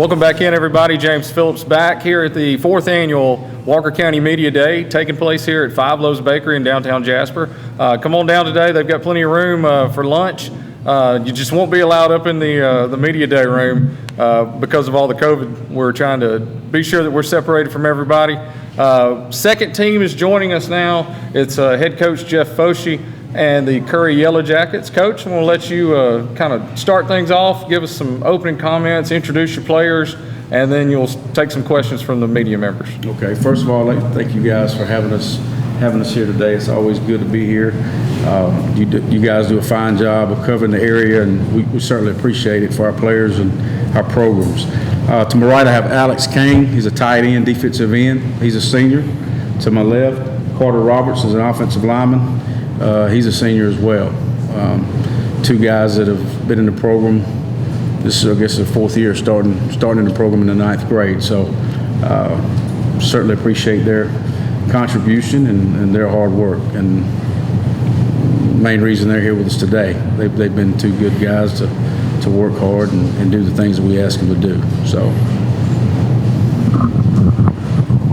Welcome back in, everybody. James Phillips back here at the 4th Annual Walker County Media Day, taking place here at Five Loaves Bakery in downtown Jasper. Come on down today. They've got plenty of room for lunch. You just won't be allowed up in the Media Day room because of all the COVID. We're trying to be sure that we're separated from everybody. Second team is joining us now. It's head coach Jeff Foshee and the Curry Yellow Jackets. Coach, I'm going to let you kind of start things off, give us some opening comments, introduce your players, and then you'll take some questions from the media members. Okay, first of all, I'd like to thank you guys for having us here today. It's always good to be here. You guys do a fine job of covering the area, and we certainly appreciate it for our players and our programs. To my right, I have Alex Kane. He's a tight end, defensive end. He's a senior. To my left, Carter Roberts is an offensive lineman. He's a senior as well. Two guys that have been in the program. This is, I guess, the 4th year starting in the program in the 9th grade. So certainly appreciate their contribution and their hard work. And main reason they're here with us today. They've been two good guys to work hard and do the things that we ask them to do. So,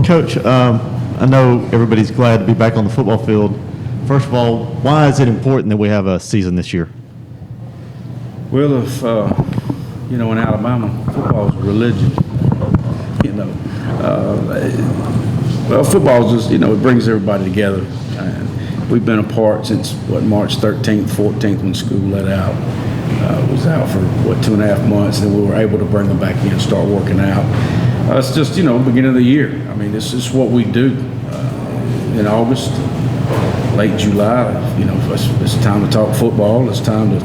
Coach, I know everybody's glad to be back on the football field. First of all, why is it important that we have a season this year? well, if in Alabama, football is a religion. Well, football is just it brings everybody together. And we've been apart since March 13th, 14th when school let out. Was out for 2.5 months, and then we were able to bring them back in and start working out. It's just beginning of the year. I mean, this is what we do in August, late July. It's time to talk football. It's time to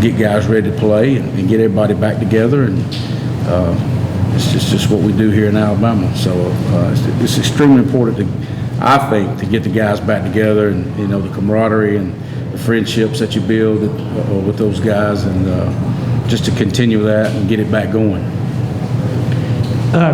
get guys ready to play and get everybody back together. And it's just what we do here in Alabama. So it's extremely important, I think, to get the guys back together and the camaraderie and the friendships that you build with those guys, and just to continue that and get it back going.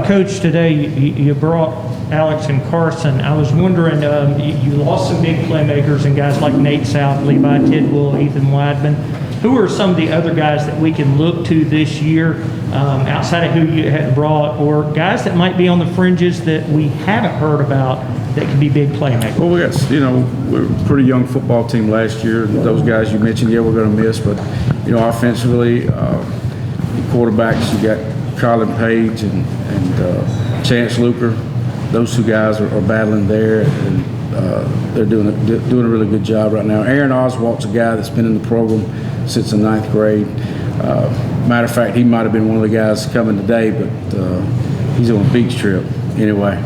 Coach, today you brought Alex and Carson. I was wondering, you lost some big playmakers and guys like Nate South, Levi Tidwell, Ethan Weidman. Who are some of the other guys that we can look to this year outside of who you had brought, or guys that might be on the fringes that we haven't heard about that can be big playmakers? Well, yes, we're a pretty young football team last year. Those guys you mentioned, we're going to miss, but offensively, quarterbacks, you got Colin Page and Chance Luker. Those two guys are battling there, and they're doing a really good job right now. Aaron Oswalt's a guy that's been in the program since the 9th grade. Matter of fact, he might have been one of the guys coming today, but he's on a beach trip anyway.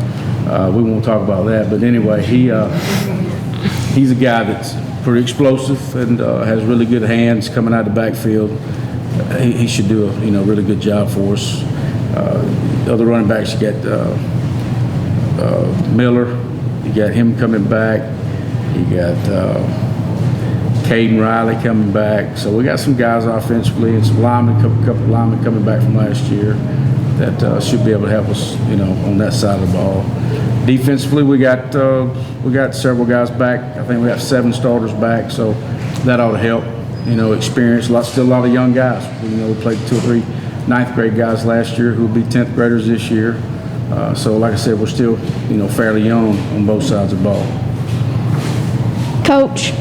We won't talk about that, but anyway, he's a guy that's pretty explosive and has really good hands coming out of the backfield. He should do a really good job for us. Other running backs, you got Miller, you got him coming back, you got Caden Riley coming back. So we got some guys offensively and some linemen, a couple of linemen coming back from last year that should be able to help us, on that side of the ball. Defensively, we got several guys back. I think we got 7 starters back, so that ought to help. Experience. Still a lot of young guys. We played 2 or 3 9th grade guys last year who will be 10th graders this year. So, like I said, we're still, fairly young on both sides of the ball. Coach,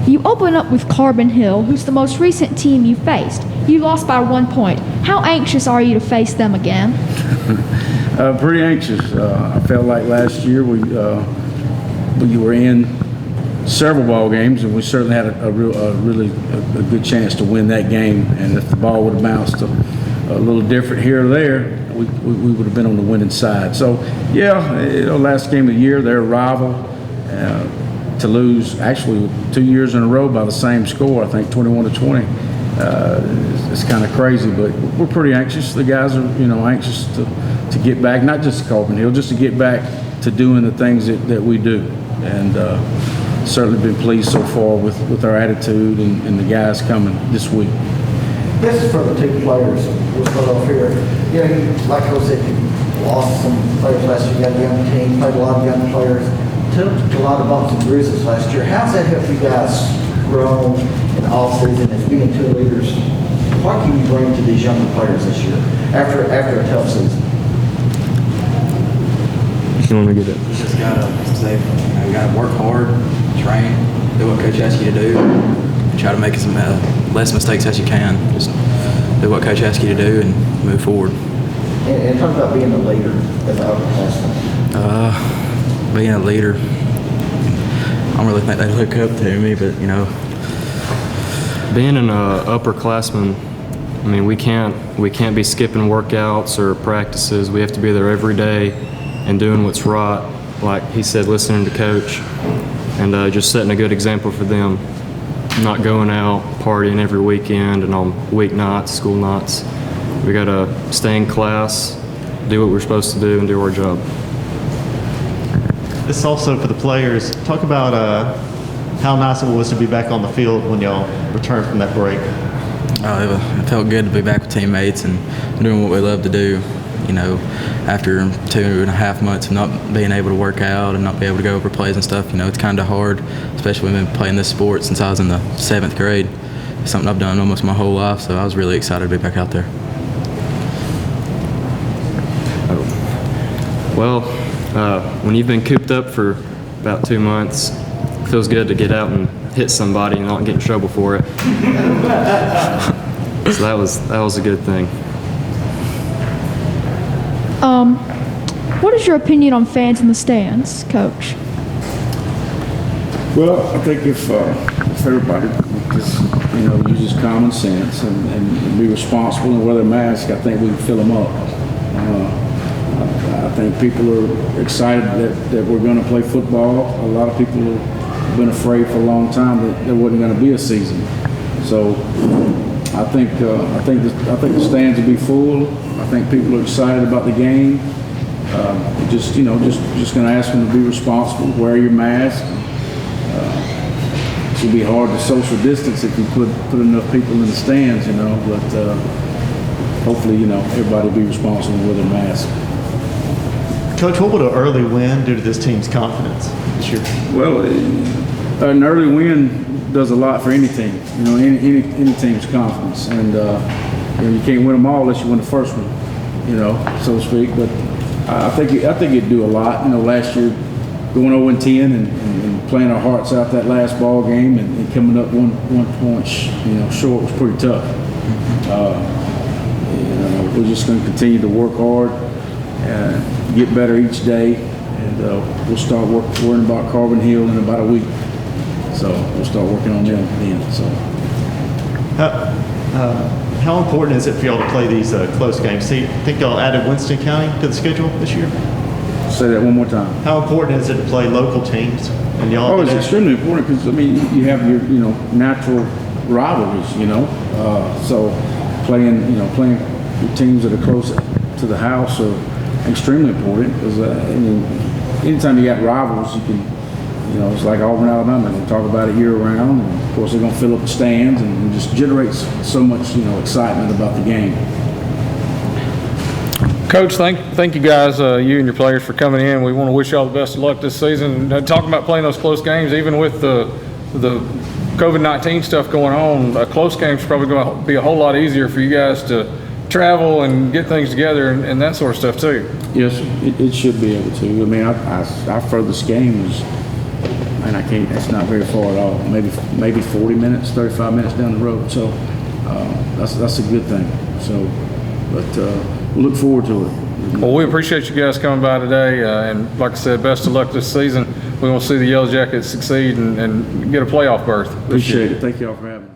you open up with Carbon Hill, who's the most recent team you faced. You lost by 1 point. How anxious are you to face them again? Pretty anxious. I felt like last year we were in several ball games, and we certainly had a really good chance to win that game. And if the ball would have bounced a little different here or there, we would have been on the winning side. So, last game of the year, they're a rival. To lose actually 2 years in a row by the same score, I think 21-20, it's kind of crazy. But we're pretty anxious. The guys are, anxious to get back, not just to Carbon Hill, just to get back to doing the things that we do. And certainly been pleased so far with our attitude and the guys coming this week. This is for the 2 players. We'll start off here. Like I said, you lost some players last year. You got a young team, played a lot of young players. Took a lot of bumps and bruises last year. How's that helped you guys grow in the off season as being 2 leaders what can you bring to these younger players this year after a tough season? You want to get it? You just gotta say, you gotta work hard, train, do what coach asks you to do, and try to make as less mistakes as you can. Just do what coach asks you to do and move forward. And talk about being a leader as an upperclassman. Being a leader, I don't really think they look up to me, but Being an upperclassman, I mean, we can't be skipping workouts or practices. We have to be there every day and doing what's right. Like he said, listening to coach and just setting a good example for them. Not going out partying every weekend and on weeknights, school nights. We gotta stay in class, do what we're supposed to do, and do our job. This is also for the players. Talk about how nice it was to be back on the field when y'all returned from that break. It felt good to be back with teammates and doing what we love to do. After 2.5 months of not being able to work out and not be able to go over plays and stuff, it's kind of hard, especially when I've been playing this sport since I was in the 7th grade. It's something I've done almost my whole life, so I was really excited to be back out there. Well, when you've been cooped up for about 2 months, it feels good to get out and hit somebody and not get in trouble for it. So that was a good thing. What is your opinion on fans in the stands, Coach? Well, I think if everybody just, uses common sense and be responsible and wear their mask, I think we can fill them up. I think people are excited that we're going to play football. A lot of people have been afraid for a long time that there wasn't going to be a season. So I think the stands will be full. I think people are excited about the game. Just going to ask them to be responsible, wear your mask. It'll be hard to social distance if you put enough people in the stands, but hopefully, everybody will be responsible with their mask. Coach, what would an early win do to this team's confidence this year? Well, an early win does a lot for any team, any team's confidence. And you can't win them all unless you win the first one, so to speak. But I think it'd do a lot. Last year going 0-10 and playing our hearts out that last ball game and coming up one point, short was pretty tough. We're just going to continue to work hard, get better each day, and we'll start worrying about Carbon Hill in about a week. So we'll start working on them then. So. How important is it for y'all to play these close games? See, I think y'all added Winston County to the schedule this year. Say that one more time. How important is it to play local teams? And y'all. It's extremely important because you have your natural rivalries. So playing your teams that are close to the house are extremely important because anytime you got rivals, you can. It's like Auburn, Alabama. They talk about it year round, and of course they're going to fill up the stands and just generates so much, excitement about the game. Coach, thank you guys, you and your players for coming in. We want to wish y'all the best of luck this season. Talking about playing those close games, even with the COVID-19 stuff going on, a close game's probably going to be a whole lot easier for you guys to travel and get things together and that sort of stuff too. Yes, it should be able to. I mean, our furthest game was. And I can't, that's not very far at all. Maybe 40 minutes, 35 minutes down the road. So that's a good thing. So, but we look forward to it. Well, we appreciate you guys coming by today. And like I said, best of luck this season. We want to see the Yellow Jackets succeed and get a playoff berth. Appreciate it. Thank you all for having me.